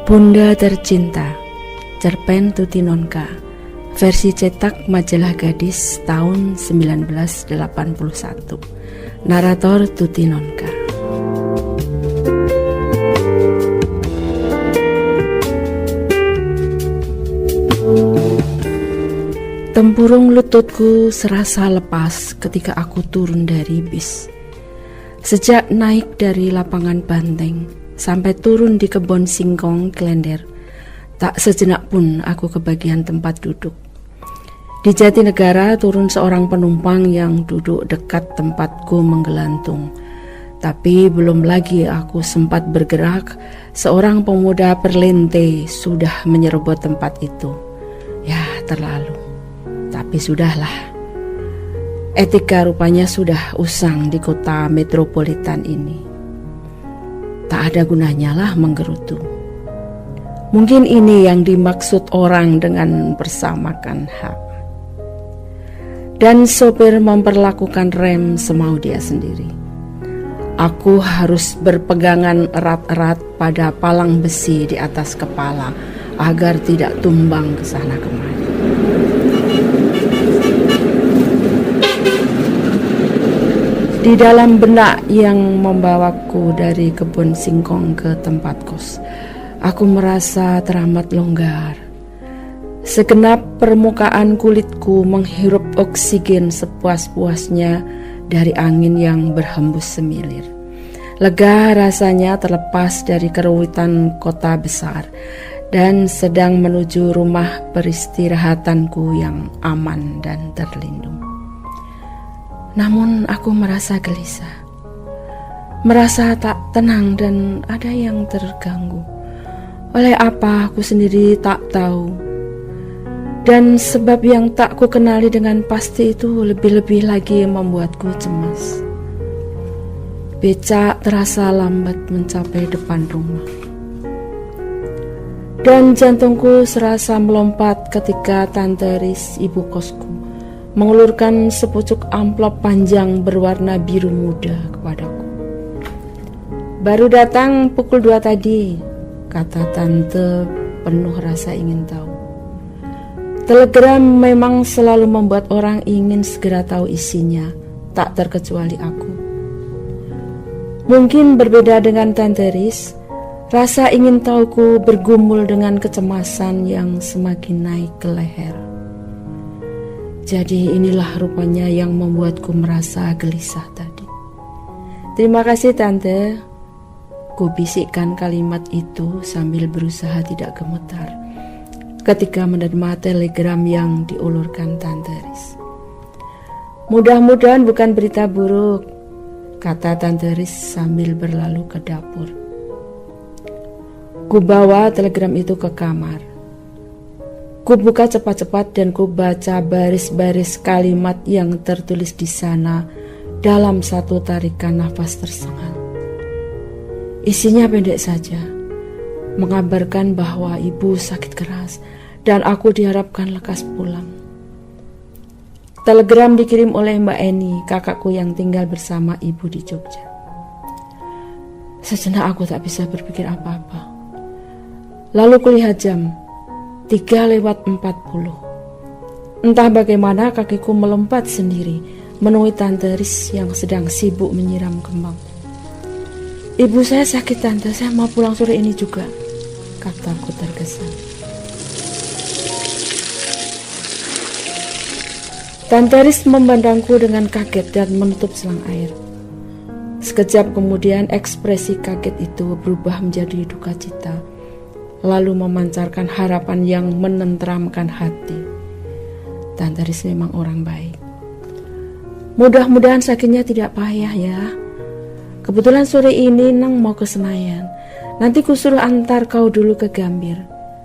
Bunda Tercinta, cerpen Tuti Nonka, versi cetak Majalah Gadis tahun 1981. Narator Tuti Nonka. Tempurung lututku serasa lepas ketika aku turun dari bis. Sejak naik dari lapangan Banteng sampai turun di kebun singkong Klender, tak sejenak pun aku kebagian tempat duduk. Di Jatinegara turun seorang penumpang yang duduk dekat tempatku menggelantung. Tapi belum lagi aku sempat bergerak, seorang pemuda perlente sudah menyerobot tempat itu. Ya, terlalu. Tapi sudahlah. Etika rupanya sudah usang di kota metropolitan ini. Tak ada gunanya lah menggerutu. Mungkin ini yang dimaksud orang dengan bersamakan hak. Dan sopir memperlakukan rem semau dia sendiri. Aku harus berpegangan erat-erat pada palang besi di atas kepala agar tidak tumbang ke sana kemari. Di dalam benak yang membawaku dari kebun singkong ke tempat kos, aku merasa teramat longgar. Segenap permukaan kulitku menghirup oksigen sepuas-puasnya dari angin yang berhembus semilir. Lega rasanya terlepas dari keruwitan kota besar dan sedang menuju rumah peristirahatanku yang aman dan terlindung. Namun aku merasa gelisah, merasa tak tenang dan ada yang terganggu. Oleh apa aku sendiri tak tahu. Dan sebab yang tak ku kenali dengan pasti itu lebih-lebih lagi membuatku cemas. Becak terasa lambat mencapai depan rumah. Dan jantungku serasa melompat ketika Tante Riz, ibu kosku, mengulurkan sepucuk amplop panjang berwarna biru muda kepadaku. "Baru datang pukul 2 tadi," kata Tante penuh rasa ingin tahu. Telegram memang selalu membuat orang ingin segera tahu isinya, tak terkecuali aku. Mungkin berbeda dengan Tante Riz, rasa ingin tahuku bergumul dengan kecemasan yang semakin naik ke leher. Jadi inilah rupanya yang membuatku merasa gelisah tadi. "Terima kasih Tante," ku bisikkan kalimat itu sambil berusaha tidak gemetar ketika menerima telegram yang diulurkan Tante Riz. "Mudah-mudahan bukan berita buruk," kata Tante Riz sambil berlalu ke dapur. Ku bawa telegram itu ke kamar. Ku buka cepat-cepat dan ku baca baris-baris kalimat yang tertulis di sana dalam satu tarikan nafas tersengal. Isinya pendek saja, mengabarkan bahwa ibu sakit keras dan aku diharapkan lekas pulang. Telegram dikirim oleh Mbak Eni, kakakku yang tinggal bersama ibu di Jogja. Sejenak aku tak bisa berpikir apa-apa. Lalu kulihat jam, 3:40. Entah bagaimana kakiku melompat sendiri menemui Tante Riz yang sedang sibuk menyiram kembang. "Ibu saya sakit Tante, saya mau pulang sore ini juga," kataku tergesa. Tante Riz memandangku dengan kaget dan menutup selang air. Sekejap kemudian ekspresi kaget itu berubah menjadi duka cita, lalu memancarkan harapan yang menenteramkan hati. Tante Riz memang orang baik. "Mudah-mudahan sakitnya tidak payah ya. Kebetulan sore ini Nang mau ke Senayan. Nanti ku suruh antar kau dulu ke Gambir.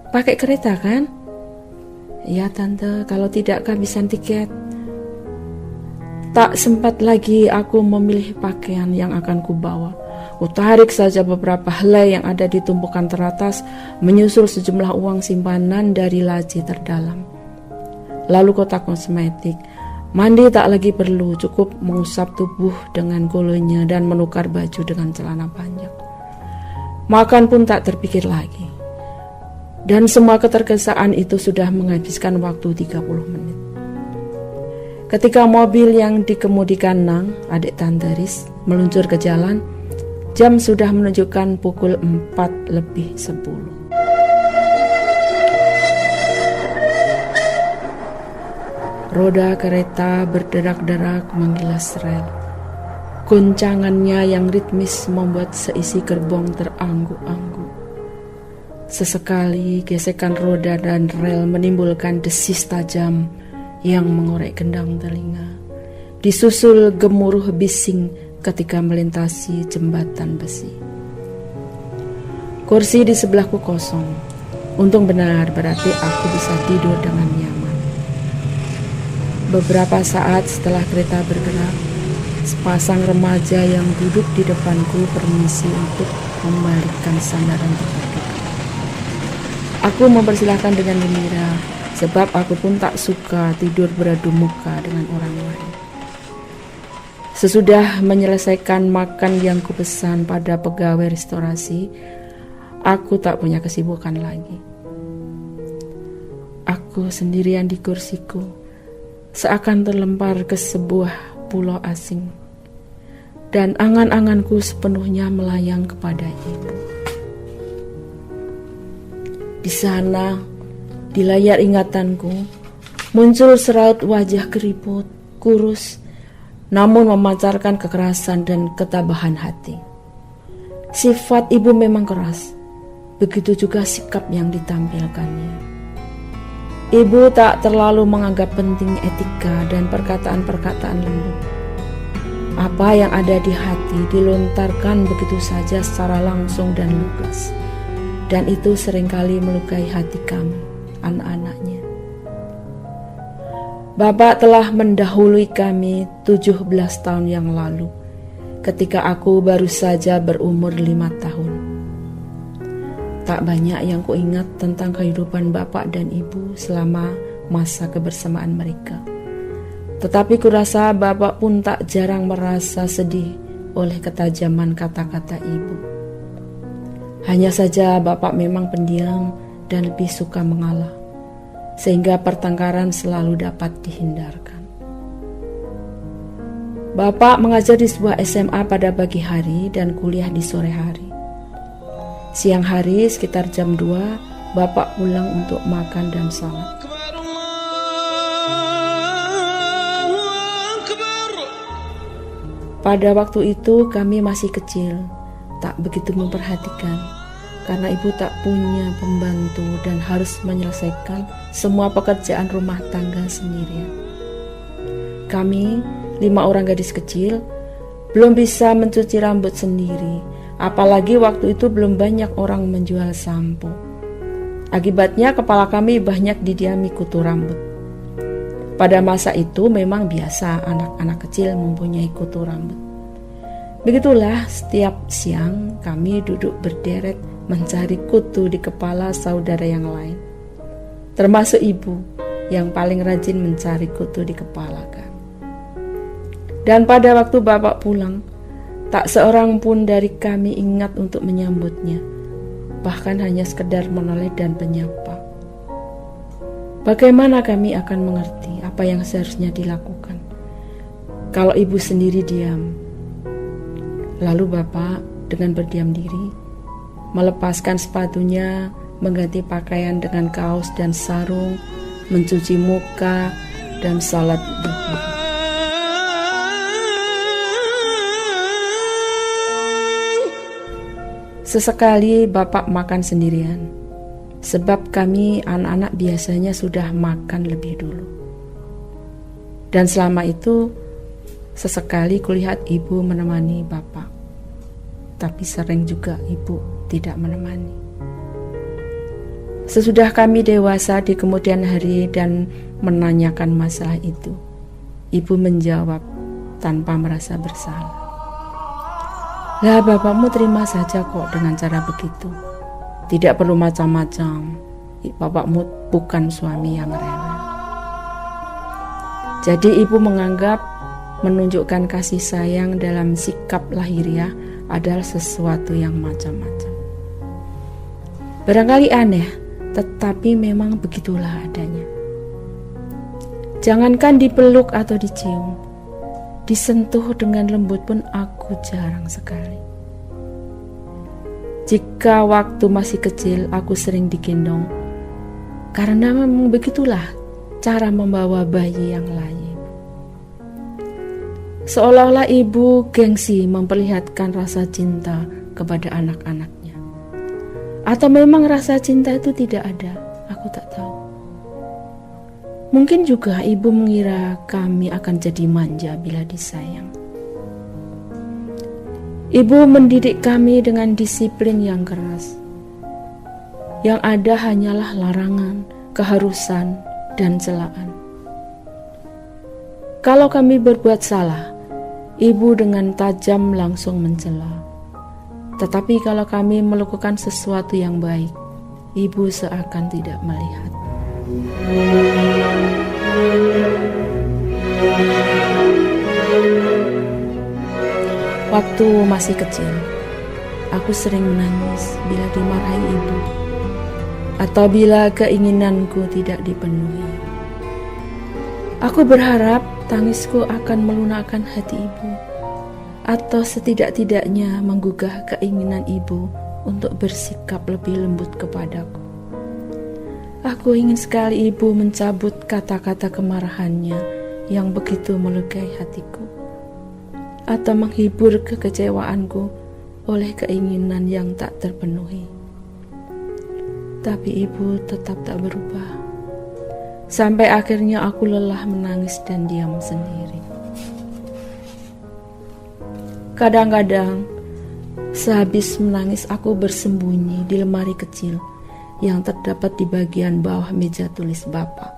Pakai kereta kan?" "Ya Tante, kalau tidak kehabisan tiket." Tak sempat lagi aku memilih pakaian yang akan kubawa. Kutarik saja beberapa helai yang ada di tumpukan teratas, menyusul sejumlah uang simpanan dari laci terdalam. Lalu kotak kosmetik. Mandi tak lagi perlu, cukup mengusap tubuh dengan golonya dan menukar baju dengan celana panjang. Makan pun tak terpikir lagi. Dan semua ketergesaan itu sudah menghabiskan waktu 30 menit. Ketika mobil yang dikemudikan Nang, adik Tante Riz, meluncur ke jalan, jam sudah menunjukkan pukul 4:10. Roda kereta berderak-derak menggilas rel. Goncangannya yang ritmis membuat seisi gerbong terangguk-angguk. Sesekali gesekan roda dan rel menimbulkan desis tajam yang mengorek gendang telinga, disusul gemuruh bising ketika melintasi jembatan besi. Kursi di sebelahku kosong. Untung benar, berarti aku bisa tidur dengan nyaman. Beberapa saat setelah kereta bergerak, sepasang remaja yang duduk di depanku permisi untuk membalikkan sandaran tempat duduk. Aku mempersilahkan dengan gembira, sebab aku pun tak suka tidur beradu muka dengan orang lain. Sesudah menyelesaikan makan yang kupesan pada pegawai restorasi, aku tak punya kesibukan lagi. Aku sendirian di kursiku, seakan terlempar ke sebuah pulau asing, dan angan-anganku sepenuhnya melayang kepada ibu. Di sana, di layar ingatanku, muncul seraut wajah keriput, kurus, namun memancarkan kekerasan dan ketabahan hati. Sifat ibu memang keras, begitu juga sikap yang ditampilkannya. Ibu tak terlalu menganggap penting etika dan perkataan-perkataan lembut. Apa yang ada di hati dilontarkan begitu saja secara langsung dan lugas. Dan itu seringkali melukai hati kami, anak-anaknya. Bapak telah mendahului kami 17 tahun yang lalu, ketika aku baru saja berumur 5 tahun. Tak banyak yang kuingat tentang kehidupan bapak dan ibu selama masa kebersamaan mereka. Tetapi kurasa bapak pun tak jarang merasa sedih oleh ketajaman kata-kata ibu. Hanya saja bapak memang pendiam dan lebih suka mengalah, sehingga pertengkaran selalu dapat dihindarkan. Bapak mengajar di sebuah SMA pada pagi hari dan kuliah di sore hari. Siang hari sekitar jam 2, bapak pulang untuk makan dan salat. Pada waktu itu kami masih kecil, tak begitu memperhatikan, karena ibu tak punya pembantu dan harus menyelesaikan semua pekerjaan rumah tangga sendirian. Kami, 5 orang gadis kecil, belum bisa mencuci rambut sendiri, apalagi waktu itu belum banyak orang menjual sampo. Akibatnya kepala kami banyak didiami kutu rambut. Pada masa itu memang biasa anak-anak kecil mempunyai kutu rambut. Begitulah setiap siang kami duduk berderet mencari kutu di kepala saudara yang lain, termasuk ibu yang paling rajin mencari kutu di kepala kami. Dan pada waktu bapak pulang, tak seorang pun dari kami ingat untuk menyambutnya, bahkan hanya sekedar menoleh dan menyapa. Bagaimana kami akan mengerti apa yang seharusnya dilakukan kalau ibu sendiri diam? Lalu bapak dengan berdiam diri melepaskan sepatunya, mengganti pakaian dengan kaos dan sarung, mencuci muka, dan salat duhur. Sesekali bapak makan sendirian, sebab kami anak-anak biasanya sudah makan lebih dulu. Dan selama itu, sesekali kulihat ibu menemani bapak, tapi sering juga ibu tidak menemani. Sesudah kami dewasa di kemudian hari dan menanyakan masalah itu, ibu menjawab tanpa merasa bersalah. Lah, bapakmu terima saja kok dengan cara begitu. Tidak perlu macam-macam. Bapakmu bukan suami yang rewel. Jadi ibu menganggap menunjukkan kasih sayang dalam sikap lahiriah adalah sesuatu yang macam-macam. Barangkali aneh, tetapi memang begitulah adanya. Jangankan dipeluk atau dicium, disentuh dengan lembut pun aku jarang sekali. Jika waktu masih kecil aku sering digendong, karena memang begitulah cara membawa bayi yang lain. Seolah-olah ibu gengsi memperlihatkan rasa cinta kepada anak-anaknya. Atau memang rasa cinta itu tidak ada, aku tak tahu. Mungkin juga ibu mengira kami akan jadi manja bila disayang. Ibu mendidik kami dengan disiplin yang keras. Yang ada hanyalah larangan, keharusan, dan celaan. Kalau kami berbuat salah, ibu dengan tajam langsung mencela. Tetapi kalau kami melakukan sesuatu yang baik, ibu seakan tidak melihat. Waktu masih kecil, aku sering menangis bila dimarahi ibu, atau bila keinginanku tidak dipenuhi. Aku berharap tangisku akan melunakkan hati ibu, atau setidak-tidaknya menggugah keinginan ibu untuk bersikap lebih lembut kepadaku. Aku ingin sekali ibu mencabut kata-kata kemarahannya yang begitu melukai hatiku, atau menghibur kekecewaanku oleh keinginan yang tak terpenuhi. Tapi ibu tetap tak berubah. Sampai akhirnya aku lelah menangis dan diam sendiri. Kadang-kadang, sehabis menangis aku bersembunyi di lemari kecil yang terdapat di bagian bawah meja tulis Bapak,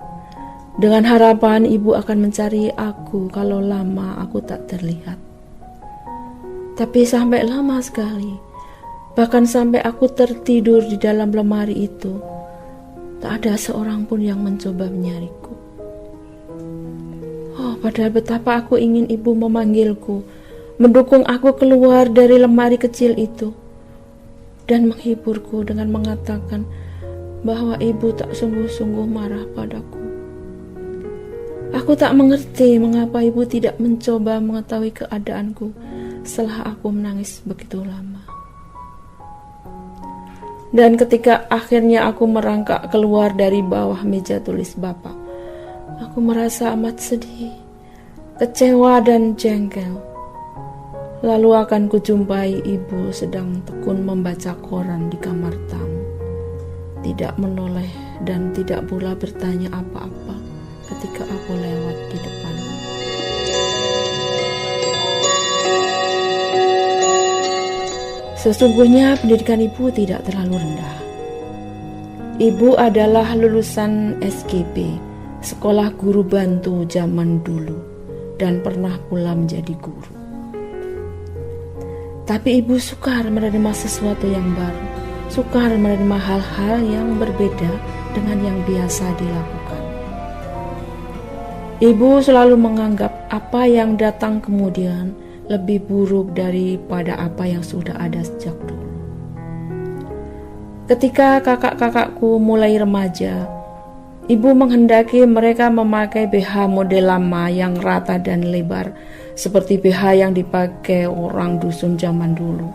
dengan harapan ibu akan mencari aku kalau lama aku tak terlihat. Tapi sampai lama sekali, bahkan sampai aku tertidur di dalam lemari itu, tak ada seorang pun yang mencoba menyariku. Oh, padahal betapa aku ingin ibu memanggilku, mendukung aku keluar dari lemari kecil itu, dan menghiburku dengan mengatakan bahwa ibu tak sungguh-sungguh marah padaku. Aku tak mengerti mengapa ibu tidak mencoba mengetahui keadaanku setelah aku menangis begitu lama. Dan ketika akhirnya aku merangkak keluar dari bawah meja tulis Bapak, aku merasa amat sedih, kecewa dan jengkel. Lalu akan kujumpai ibu sedang tekun membaca koran di kamar tamu, tidak menoleh dan tidak pula bertanya apa-apa ketika aku lewat di depan. Sesungguhnya pendidikan ibu tidak terlalu rendah. Ibu adalah lulusan SGB, Sekolah Guru Bantu zaman dulu, dan pernah pula menjadi guru. Tapi ibu sukar menerima sesuatu yang baru, sukar menerima hal-hal yang berbeda dengan yang biasa dilakukan. Ibu selalu menganggap apa yang datang kemudian lebih buruk daripada apa yang sudah ada sejak dulu. Ketika kakak-kakakku mulai remaja, ibu menghendaki mereka memakai BH model lama yang rata dan lebar, seperti BH yang dipakai orang dusun zaman dulu.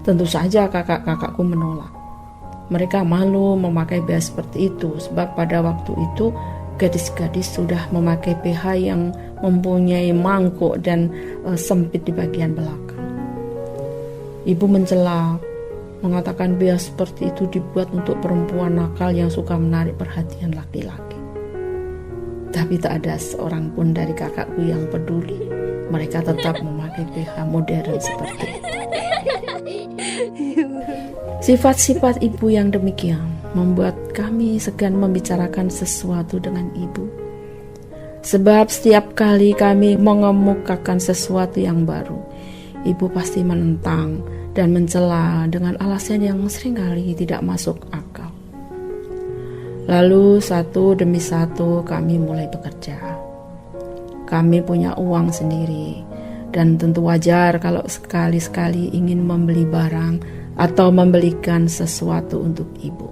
Tentu saja kakak-kakakku menolak. Mereka malu memakai BH seperti itu, sebab pada waktu itu gadis-gadis sudah memakai BH yang mempunyai mangkuk dan sempit di bagian belakang. Ibu mencela, mengatakan BH seperti itu dibuat untuk perempuan nakal yang suka menarik perhatian laki-laki. Tapi tak ada seorang pun dari kakakku yang peduli. Mereka tetap memakai BH modern seperti itu. Sifat-sifat ibu yang demikian membuat kami segan membicarakan sesuatu dengan ibu. Sebab setiap kali kami mengemukakan sesuatu yang baru, ibu pasti menentang dan mencela dengan alasan yang seringkali tidak masuk akal. Lalu satu demi satu kami mulai bekerja. Kami punya uang sendiri, dan tentu wajar kalau sekali-sekali ingin membeli barang atau membelikan sesuatu untuk ibu.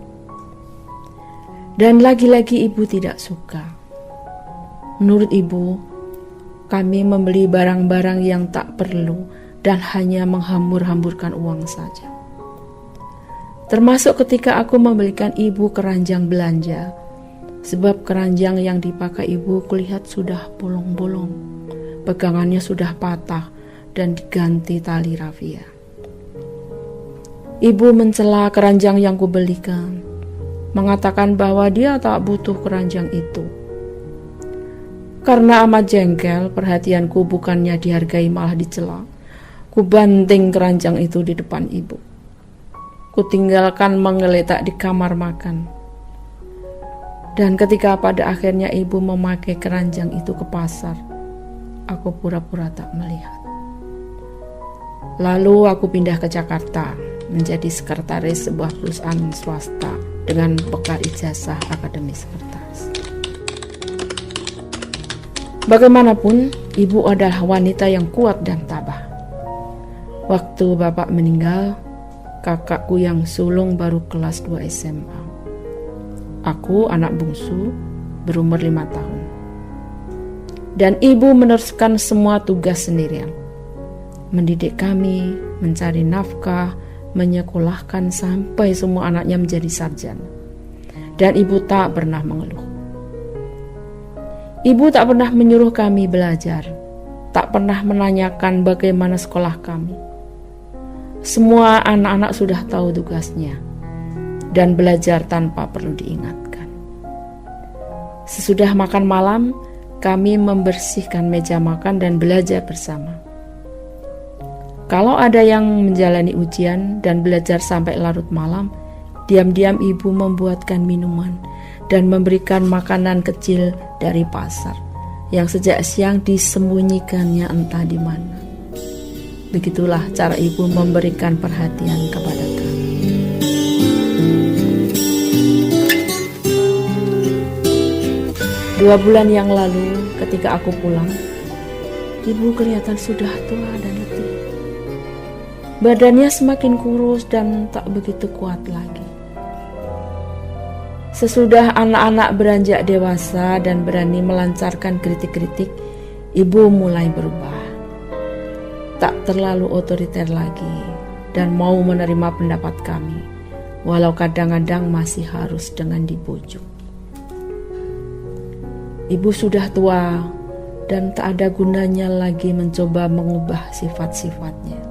Dan lagi-lagi ibu tidak suka. Menurut ibu, kami membeli barang-barang yang tak perlu dan hanya menghambur-hamburkan uang saja. Termasuk ketika aku membelikan ibu keranjang belanja, sebab keranjang yang dipakai ibu kulihat sudah bolong-bolong, pegangannya sudah patah dan diganti tali rafia. Ibu mencela keranjang yang kubelikan, mengatakan bahwa dia tak butuh keranjang itu. Karena amat jengkel, perhatianku bukannya dihargai malah dicela. Ku banting keranjang itu di depan ibu. Ku tinggalkan menggeletak di kamar makan. Dan ketika pada akhirnya ibu memakai keranjang itu ke pasar, aku pura-pura tak melihat. Lalu aku pindah ke Jakarta, menjadi sekretaris sebuah perusahaan swasta dengan bekal ijazah akademis sekretaris. Bagaimanapun, ibu adalah wanita yang kuat dan tabah. Waktu bapak meninggal, kakakku yang sulung baru kelas 2 SMA. Aku, anak bungsu, berumur 5 tahun. Dan ibu meneruskan semua tugas sendirian. Mendidik kami, mencari nafkah, menyekolahkan sampai semua anaknya menjadi sarjana. Dan ibu tak pernah mengeluh. Ibu tak pernah menyuruh kami belajar, tak pernah menanyakan bagaimana sekolah kami. Semua anak-anak sudah tahu tugasnya dan belajar tanpa perlu diingatkan. Sesudah makan malam, kami membersihkan meja makan dan belajar bersama. Kalau ada yang menjalani ujian dan belajar sampai larut malam, diam-diam ibu membuatkan minuman dan memberikan makanan kecil dari pasar yang sejak siang disembunyikannya entah di mana. Begitulah cara ibu memberikan perhatian kepada kami. Dua bulan yang lalu ketika aku pulang, ibu kelihatan sudah tua dan letih. Badannya semakin kurus dan tak begitu kuat lagi. Sesudah anak-anak beranjak dewasa dan berani melancarkan kritik-kritik, ibu mulai berubah. Tak terlalu otoriter lagi dan mau menerima pendapat kami, walau kadang-kadang masih harus dengan dibujuk. Ibu sudah tua dan tak ada gunanya lagi mencoba mengubah sifat-sifatnya.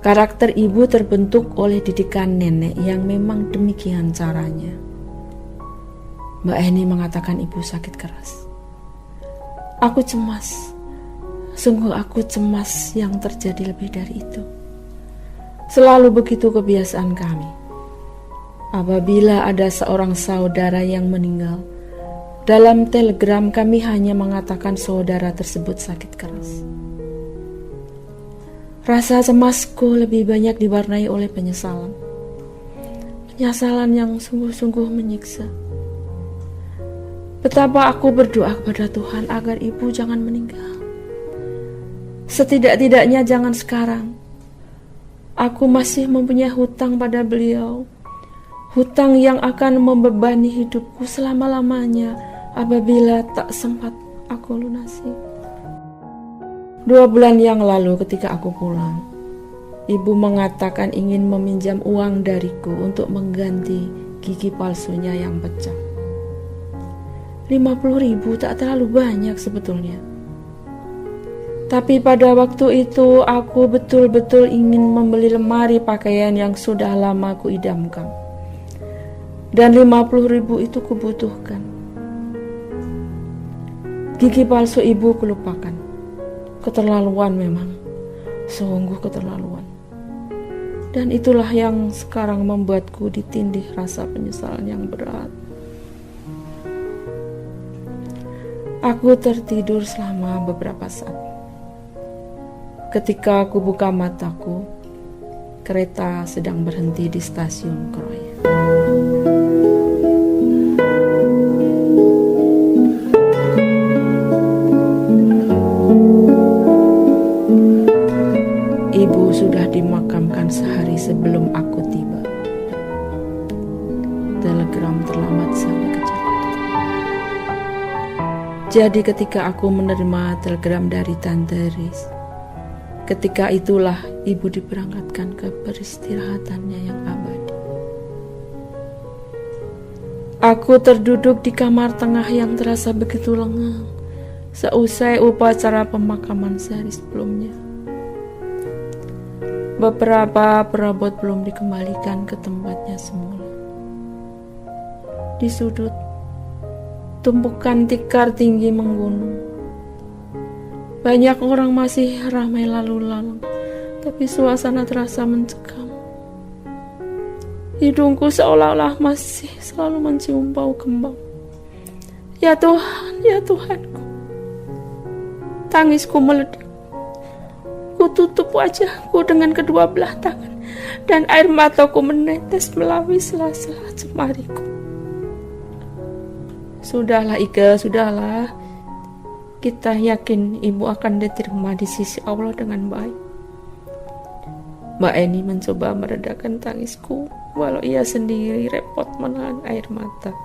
Karakter ibu terbentuk oleh didikan nenek yang memang demikian caranya. Mbak Eni mengatakan ibu sakit keras. Aku cemas, sungguh aku cemas yang terjadi lebih dari itu. Selalu begitu kebiasaan kami. Apabila ada seorang saudara yang meninggal, dalam telegram kami hanya mengatakan saudara tersebut sakit keras. Rasa cemasku lebih banyak diwarnai oleh penyesalan. Penyesalan yang sungguh-sungguh menyiksa. Betapa aku berdoa kepada Tuhan agar ibu jangan meninggal. Setidak-tidaknya jangan sekarang. Aku masih mempunyai hutang pada beliau. Hutang yang akan membebani hidupku selama-lamanya apabila tak sempat aku lunasi. 2 bulan yang lalu ketika aku pulang, ibu mengatakan ingin meminjam uang dariku untuk mengganti gigi palsunya yang pecah. 50.000 tak terlalu banyak sebetulnya. Tapi pada waktu itu aku betul-betul ingin membeli lemari pakaian yang sudah lama ku idamkan. Dan 50.000 itu kubutuhkan. Gigi palsu ibu kulupakan. Keterlaluan memang, sungguh keterlaluan. Dan itulah yang sekarang membuatku ditindih rasa penyesalan yang berat. Aku tertidur selama beberapa saat. Ketika aku buka mataku, kereta sedang berhenti di stasiun Kroya. Ibu sudah dimakamkan sehari sebelum aku tiba. telegram terlambat sampai ke Jakarta. Jadi ketika aku menerima telegram dari Tante Riz, ketika itulah ibu diberangkatkan ke peristirahatannya yang abadi. Aku terduduk di kamar tengah yang terasa begitu lengang seusai upacara pemakaman sehari sebelumnya. Beberapa perabot belum dikembalikan ke tempatnya semula. Di sudut, tumpukan tikar tinggi menggunung. Banyak orang masih ramai lalu lalang, tapi suasana terasa mencekam. Hidungku seolah-olah masih selalu mencium bau kembang. Ya Tuhan, ya Tuhanku. Tangisku meledak. Ku tutup wajahku dengan kedua belah tangan, dan air mataku menetes melalui sela-sela jemariku. Sudahlah Ike, sudahlah. Kita yakin ibu akan diterima di sisi Allah dengan baik. Mbak Eni mencoba meredakan tangisku, walau ia sendiri repot menahan air mata.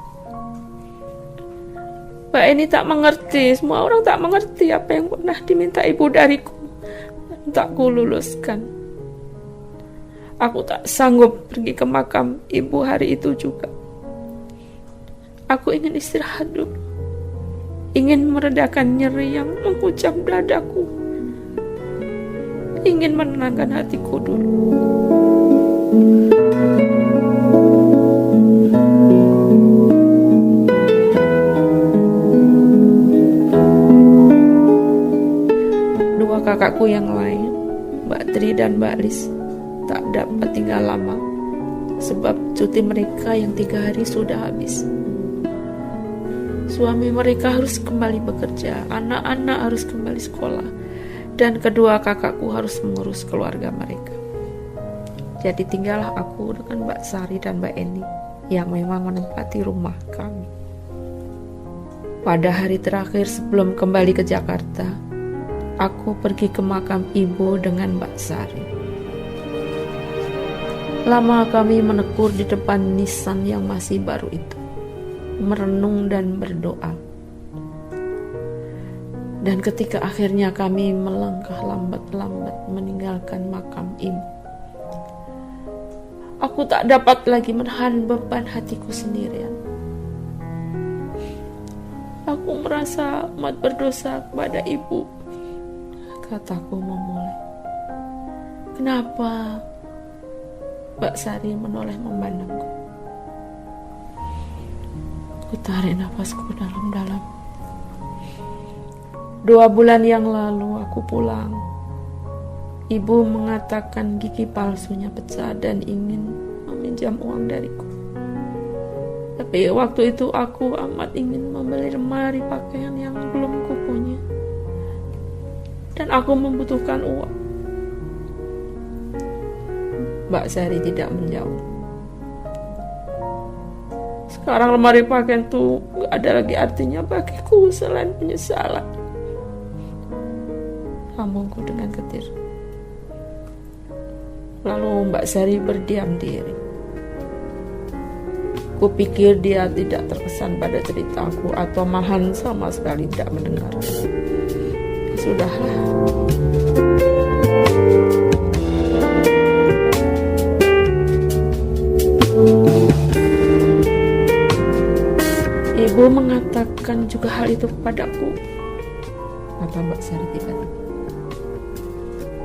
Mbak Eni tak mengerti, semua orang tak mengerti apa yang pernah diminta ibu dariku. Tak ku luluskan. Aku tak sanggup pergi ke makam ibu hari itu juga. Aku ingin istirahat dulu, ingin meredakan nyeri yang mengucap dadaku, ingin menenangkan hatiku dulu. Dua kakakku yang lain, Mbak Tri dan Mbak Lis, tak dapat tinggal lama sebab cuti mereka yang 3 hari sudah habis. Suami mereka harus kembali bekerja, anak-anak harus kembali sekolah, dan kedua kakakku harus mengurus keluarga mereka. Jadi tinggallah aku dengan Mbak Sari dan Mbak Eni yang memang menempati rumah kami. Pada hari terakhir sebelum kembali ke Jakarta, aku pergi ke makam ibu dengan Mbak Sari. Lama kami menekur di depan nisan yang masih baru itu, merenung dan berdoa. Dan ketika akhirnya kami melangkah lambat-lambat meninggalkan makam ibu, aku tak dapat lagi menahan beban hatiku sendirian. Aku merasa amat berdosa kepada ibu, kataku memulai. Kenapa? Mbak Sari menoleh memandangku. Ku tarik nafasku dalam-dalam. 2 bulan yang lalu aku pulang. Ibu mengatakan gigi palsunya pecah dan ingin meminjam uang dariku. Tapi waktu itu aku amat ingin membeli lemari pakaian yang belum kupunya. Dan aku membutuhkan uang. Mbak Sari tidak menjawab. Sekarang lemari pakaian itu gak ada lagi artinya bagiku selain penyesalan. Sambungku dengan getir. Lalu Mbak Sari berdiam diri. Kupikir dia tidak terkesan pada ceritaku atau malahan sama sekali tidak mendengar. Sudahlah. Ibu mengatakan juga hal itu kepadaku, kata Mbak Sari tiba-tiba.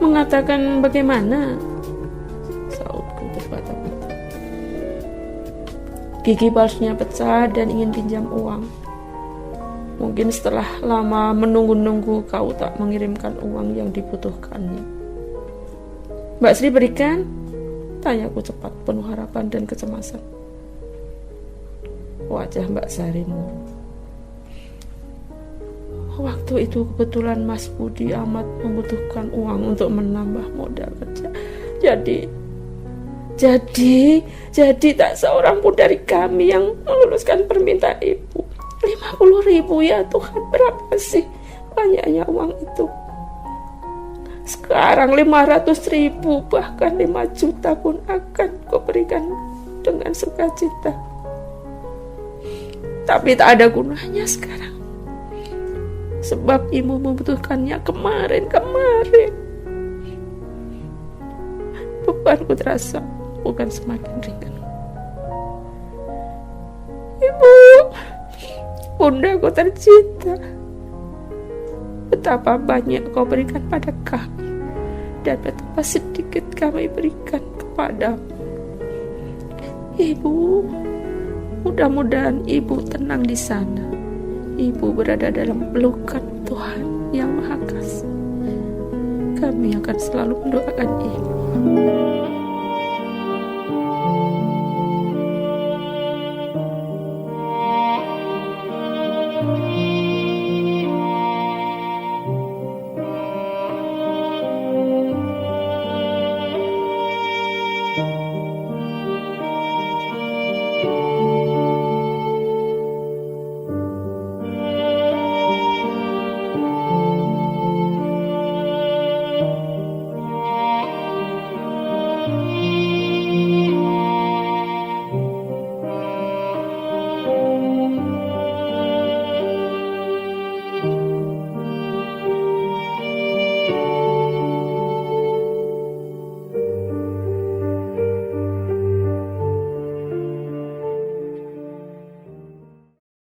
Mengatakan bagaimana? Sautku terbata-bata. Gigi palsunya pecah dan ingin pinjam uang. Mungkin setelah lama menunggu-nunggu kau tak mengirimkan uang yang dibutuhkannya. Mbak Sri berikan? Tanyaku cepat, penuh harapan dan kecemasan. Wajah Mbak Sari murung. Waktu itu kebetulan Mas Budi amat membutuhkan uang untuk menambah modal kerja. Jadi tak seorang pun dari kami yang meluluskan permintaan ibu. 50.000 ya Tuhan, berapa sih banyaknya uang itu? Sekarang 500.000 bahkan 5 juta pun akan kuberikan dengan sukacita. Tapi tak ada gunanya sekarang, sebab Ibu membutuhkannya kemarin. Bebanku terasa bukan semakin ringan. Ibu, Bundaku tercinta, betapa banyak Kau berikan pada kami dan betapa sedikit kami berikan kepadamu. Ibu, mudah-mudahan Ibu tenang di sana. Ibu berada dalam pelukan Tuhan yang Maha Kasih. Kami akan selalu mendoakan Ibu.